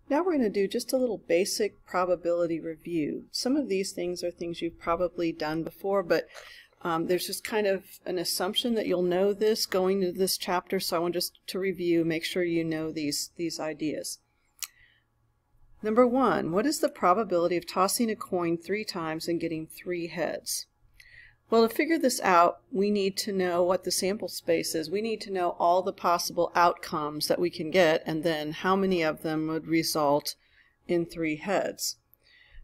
Now we're going to do just a little basic probability review. Some of these things are things you've probably done before, but there's just kind of an assumption that you'll know this going into this chapter, so I want just to review, make sure you know these ideas. Number one, what is the probability of tossing a coin 3 times and getting 3 heads? Well, to figure this out, we need to know what the sample space is. We need to know all the possible outcomes that we can get, and then how many of them would result in 3 heads.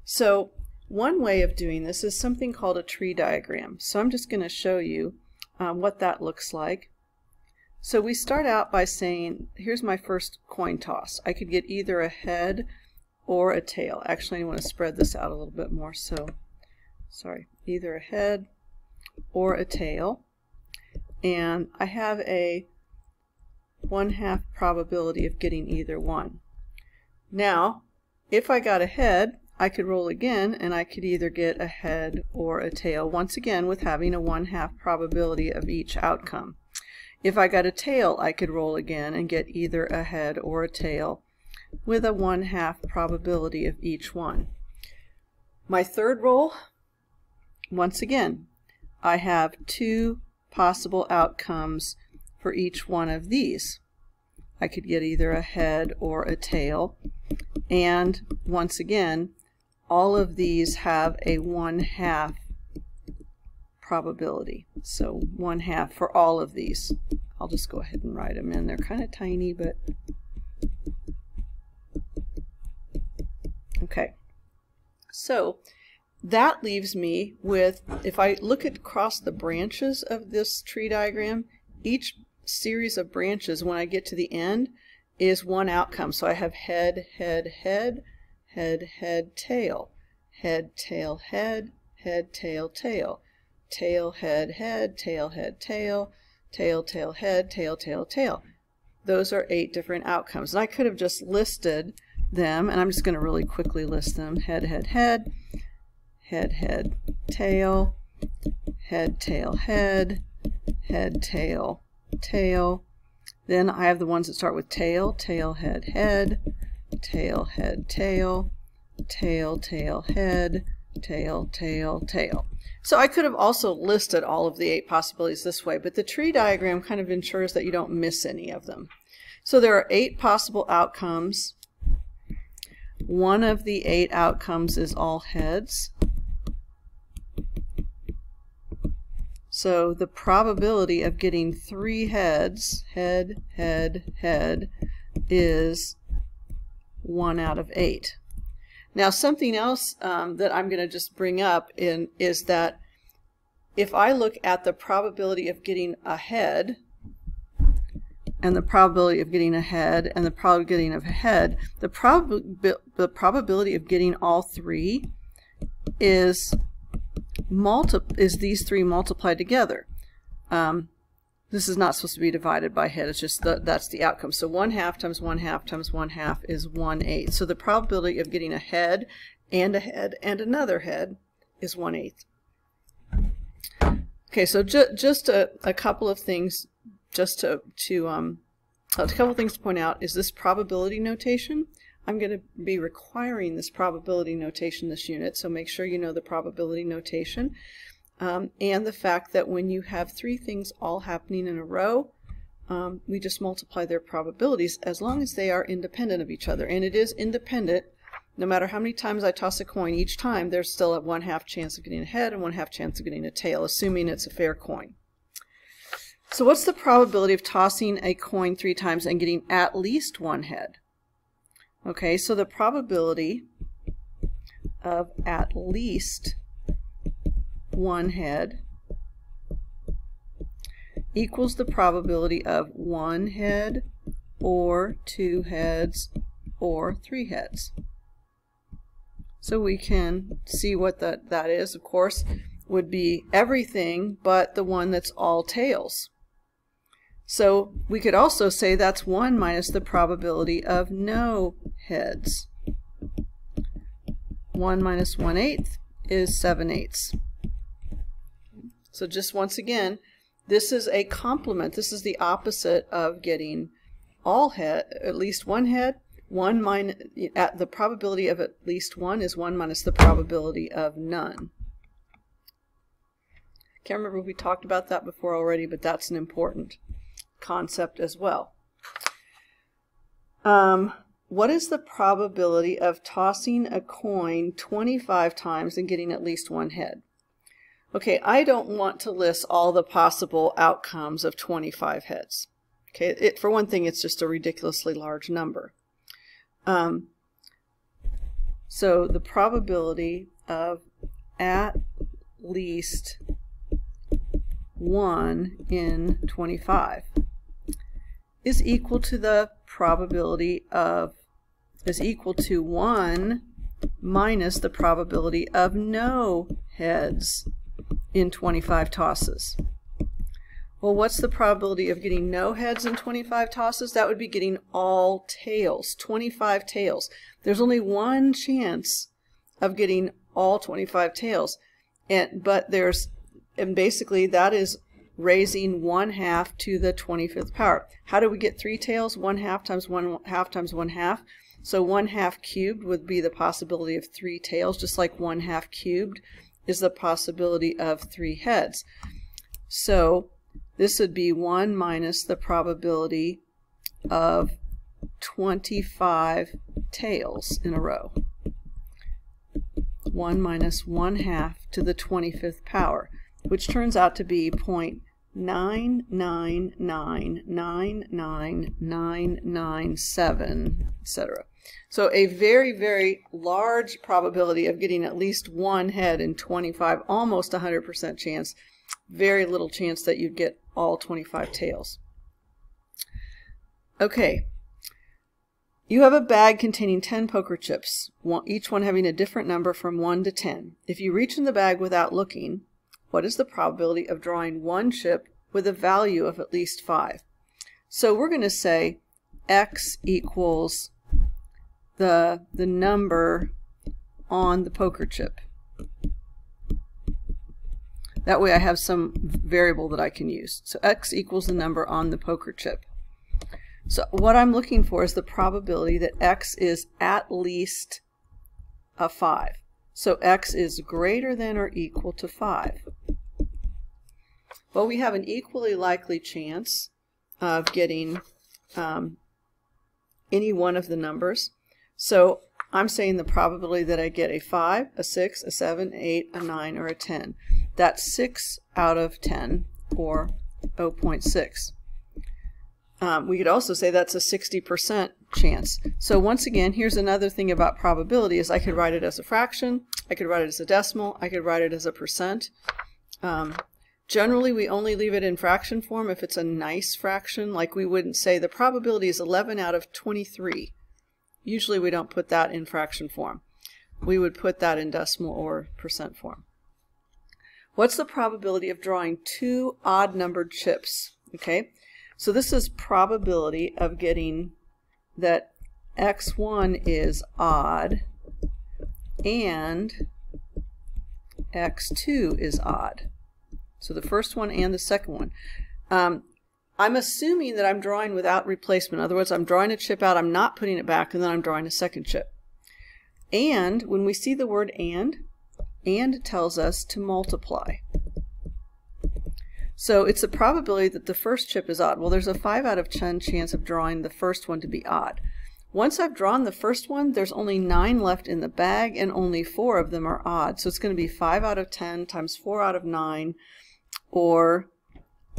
So one way of doing this is something called a tree diagram. So I'm just going to show you what that looks like. So we start out by saying, here's my first coin toss. I could get either a head or a tail. Actually, I want to spread this out a little bit more. So, sorry, either a head or a tail, and I have a 1/2 probability of getting either one. Now, if I got a head, I could roll again, and I could either get a head or a tail, once again with having a 1/2 probability of each outcome. If I got a tail, I could roll again and get either a head or a tail with a 1/2 probability of each one. My third roll, once again, I have 2 possible outcomes for each one of these. I could get either a head or a tail, and once again, all of these have a 1/2 probability. So 1/2 for all of these. I'll just go ahead and write them in. They're kind of tiny, but okay. So that leaves me with, if I look across the branches of this tree diagram, each series of branches, when I get to the end, is one outcome. So I have head, head, head, head, head, tail, head, tail, head, head, tail, tail, tail, head, head, tail, head, tail, tail, tail, head, tail, tail, tail. Those are 8 different outcomes. And I could have just listed them, and I'm just going to really quickly list them. Head, head, head, head, head, tail, head, tail, head, head, tail, tail. Then I have the ones that start with tail, tail, head, head, tail, head, tail, tail, tail, head, tail, tail, tail. So I could have also listed all of the 8 possibilities this way, but the tree diagram kind of ensures that you don't miss any of them. So there are 8 possible outcomes. One of the 8 outcomes is all heads. So the probability of getting 3 heads, head, head, head, is 1 out of 8. Now something else that I'm going to just bring up is that if I look at the probability of getting a head, and the probability of getting a head, and the probability of getting a head, the probability of getting all 3 is these 3 multiplied together. This is not supposed to be divided by head, it's just that's the outcome. So 1/2 times 1/2 times 1/2 is 1/8. So the probability of getting a head and another head is 1/8. Okay, so just a couple of things a couple of things to point out is this probability notation. I'm going to be requiring this probability notation this unit, so make sure you know the probability notation. And the fact that when you have 3 things all happening in a row, we just multiply their probabilities as long as they are independent of each other. And it is independent. No matter how many times I toss a coin, each time there's still a 1/2 chance of getting a head and 1/2 chance of getting a tail, assuming it's a fair coin. So what's the probability of tossing a coin 3 times and getting at least 1 head? Okay, so the probability of at least 1 head equals the probability of 1 head or 2 heads or 3 heads. So we can see what that is. Of course, would be everything but the one that's all tails. So we could also say that's 1 minus the probability of no heads. 1 minus 1/8 is 7/8. So just once again, this is a complement. This is the opposite of getting all head, at least 1 head, the probability of at least one is 1 minus the probability of none. Can't remember if we talked about that before already, but that's an important concept as well. What is the probability of tossing a coin 25 times and getting at least one head? Okay, I don't want to list all the possible outcomes of 25 heads. Okay, for one thing, it's just a ridiculously large number. So the probability of at least 1 in 25 is equal to the probability of, is equal to 1 minus the probability of no heads in 25 tosses. Well, what's the probability of getting no heads in 25 tosses? That would be getting all tails, 25 tails. There's only one chance of getting all 25 tails, and basically that is raising 1/2 to the 25th power. How do we get 3 tails? 1/2 times 1/2 times 1/2. So 1/2 cubed would be the possibility of 3 tails, just like 1/2 cubed is the possibility of 3 heads. So this would be 1 minus the probability of 25 tails in a row. 1 minus 1/2 to the 25th power, which turns out to be 0.9999997, etc. So a very, very large probability of getting at least one head in 25, almost 100% chance, very little chance that you'd get all 25 tails. Okay, you have a bag containing 10 poker chips, each one having a different number from 1 to 10. If you reach in the bag without looking, what is the probability of drawing one chip with a value of at least 5? So we're going to say x equals the number on the poker chip. That way I have some variable that I can use. So x equals the number on the poker chip. So what I'm looking for is the probability that x is at least a 5. So x is greater than or equal to 5. Well, we have an equally likely chance of getting any one of the numbers. So I'm saying the probability that I get a 5, a 6, a 7, 8, a 9, or a 10. That's 6 out of 10, or 0.6. We could also say that's a 60% chance. So once again, here's another thing about probability is I could write it as a fraction, I could write it as a decimal, I could write it as a percent. Generally, we only leave it in fraction form if it's a nice fraction, like we wouldn't say the probability is 11 out of 23. Usually we don't put that in fraction form. We would put that in decimal or percent form. What's the probability of drawing 2 odd-numbered chips? Okay, so this is probability of getting that x1 is odd and x2 is odd. So the first one and the second one. I'm assuming that I'm drawing without replacement. In other words, I'm drawing a chip out, I'm not putting it back, and then I'm drawing a second chip. And when we see the word and tells us to multiply. So it's a probability that the first chip is odd. Well, there's a 5 out of 10 chance of drawing the first one to be odd. Once I've drawn the first one, there's only 9 left in the bag, and only 4 of them are odd. So it's going to be 5 out of 10 times 4 out of 9, or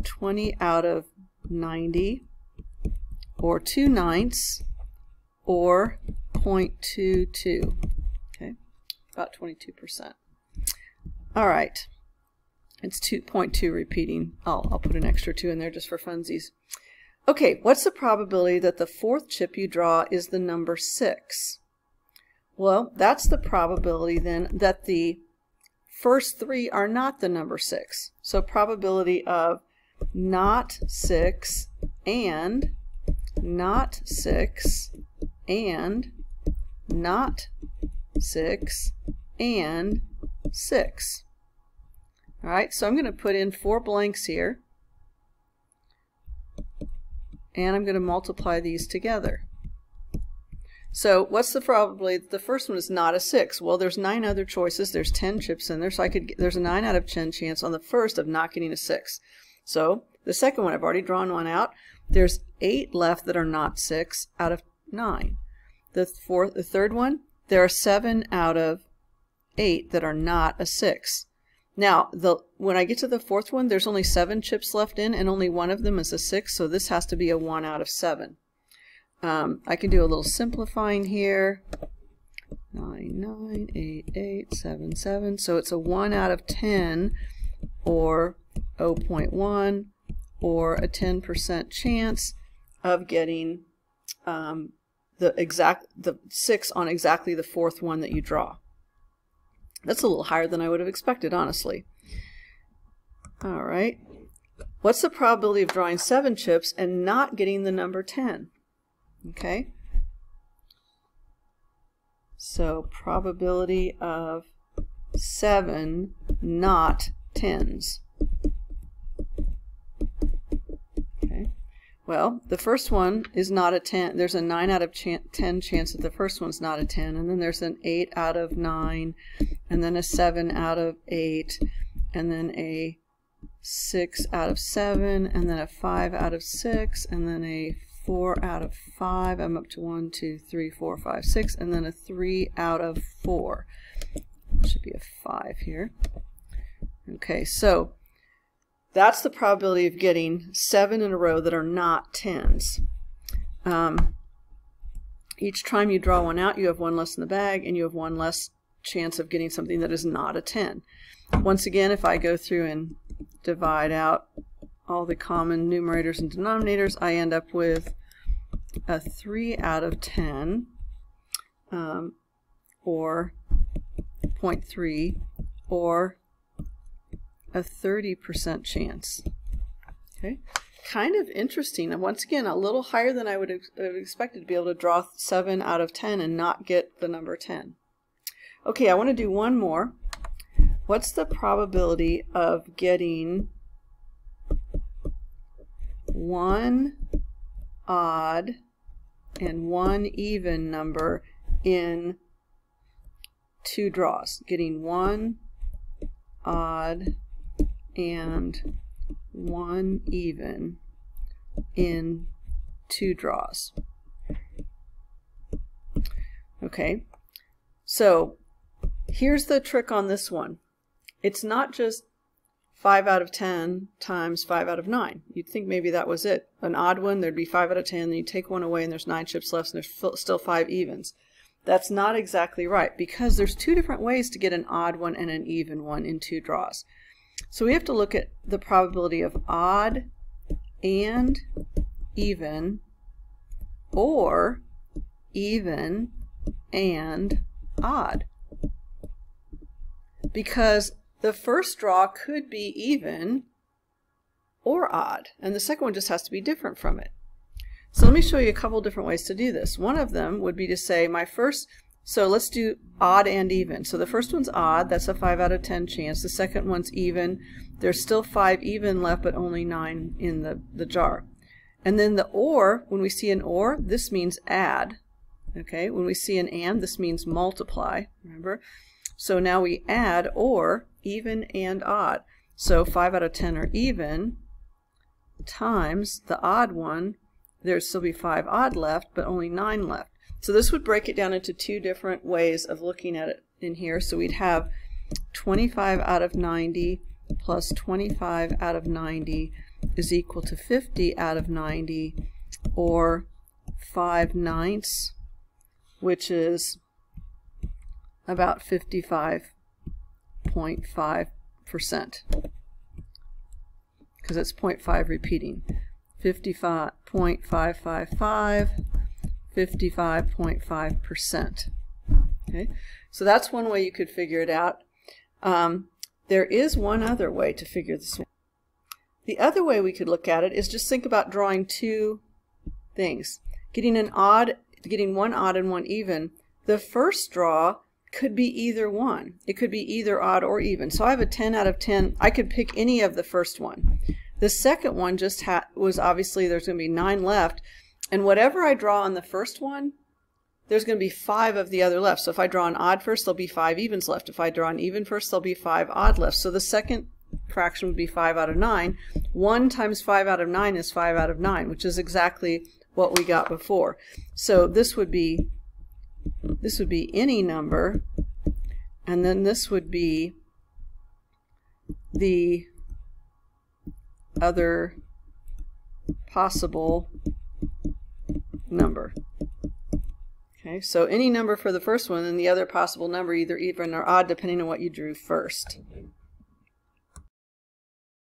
20 out of 90, or 2/9, or 0.22. Okay, about 22%. All right, it's 2.2 repeating. I'll put an extra 2 in there just for funsies. Okay, what's the probability that the fourth chip you draw is the number 6? Well, that's the probability then that the first 3 are not the number 6. So probability of not 6 and not 6 and not 6 and 6. All right, so I'm going to put in 4 blanks here, and I'm going to multiply these together. So what's the probability that the first one is not a 6? Well, there's 9 other choices. There's 10 chips in there, so there's a 9 out of 10 chance on the first of not getting a 6. So the second one, I've already drawn one out. There's 8 left that are not 6 out of 9. The third one, there are 7 out of 8 that are not a 6. Now, when I get to the fourth one, there's only 7 chips left in, and only one of them is a 6, so this has to be a 1 out of 7. I can do a little simplifying here. 9, 9, 8, 8, 7, 7. So it's a 1 out of 10, or 0.1, or a 10% chance of getting the 6 on exactly the fourth one that you draw. That's a little higher than I would have expected, honestly. All right. What's the probability of drawing 7 chips and not getting the number 10? Okay. So probability of 7 not 10s. Okay. Well, the first one is not a 10. There's a 9 out of 10 chance that the first one's not a 10, and then there's an 8 out of 9, and then a 7 out of 8, and then a 6 out of 7, and then a 5 out of 6, and then a 4 out of 5. I'm up to 1, 2, 3, 4, 5, 6, and then a 3 out of 4. Should be a 5 here. Okay, so that's the probability of getting 7 in a row that are not 10s. Each time you draw one out, you have one less in the bag, and you have one less chance of getting something that is not a 10. Once again, if I go through and divide out all the common numerators and denominators, I end up with a 3 out of 10, or 0.3, or a 30% chance. Okay, kind of interesting. And once again, a little higher than I would have expected to be able to draw 7 out of 10 and not get the number 10. Okay, I want to do one more. What's the probability of getting 1 odd and 1 even number in 2 draws? Getting 1 odd and 1 even in 2 draws. Okay, so here's the trick on this one. It's not just 5 out of 10 times 5 out of 9. You'd think maybe that was it. An odd one, there'd be 5 out of 10, then you take one away and there's 9 chips left and there's still 5 evens. That's not exactly right, because there's 2 different ways to get an odd one and an even one in 2 draws. So we have to look at the probability of odd and even, or even and odd. Because the first draw could be even or odd, and the second one just has to be different from it. So let me show you a couple different ways to do this. One of them would be to say so let's do odd and even. So the first one's odd, that's a 5 out of 10 chance. The second one's even. There's still 5 even left, but only 9 in the jar. And then the or, when we see an or, this means add. Okay, when we see an and, this means multiply, remember? So now we add or, even and odd. So 5 out of 10 are even, times the odd one, there'd still be 5 odd left, but only 9 left. So this would break it down into 2 different ways of looking at it in here. So we'd have 25 out of 90 plus 25 out of 90 is equal to 50 out of 90, or 5/9, which is about 55.5%, because it's 0.5 repeating. 55.555, 55.5%. Okay, so that's one way you could figure it out. There is one other way to figure this one. The other way we could look at it is just think about drawing 2 things. Getting one odd and one even. The first draw could be either one. It could be either odd or even. So I have a 10 out of 10. I could pick any of the first one. The second one was obviously there's going to be 9 left. And whatever I draw on the first one, there's going to be 5 of the other left. So if I draw an odd first, there'll be 5 evens left. If I draw an even first, there'll be 5 odd left. So the second fraction would be 5 out of 9. 1 times 5 out of 9 is 5 out of 9, which is exactly what we got before. So this would be any number, and then this would be the other possible number. Okay, so any number for the first one, and the other possible number, either even or odd, depending on what you drew first.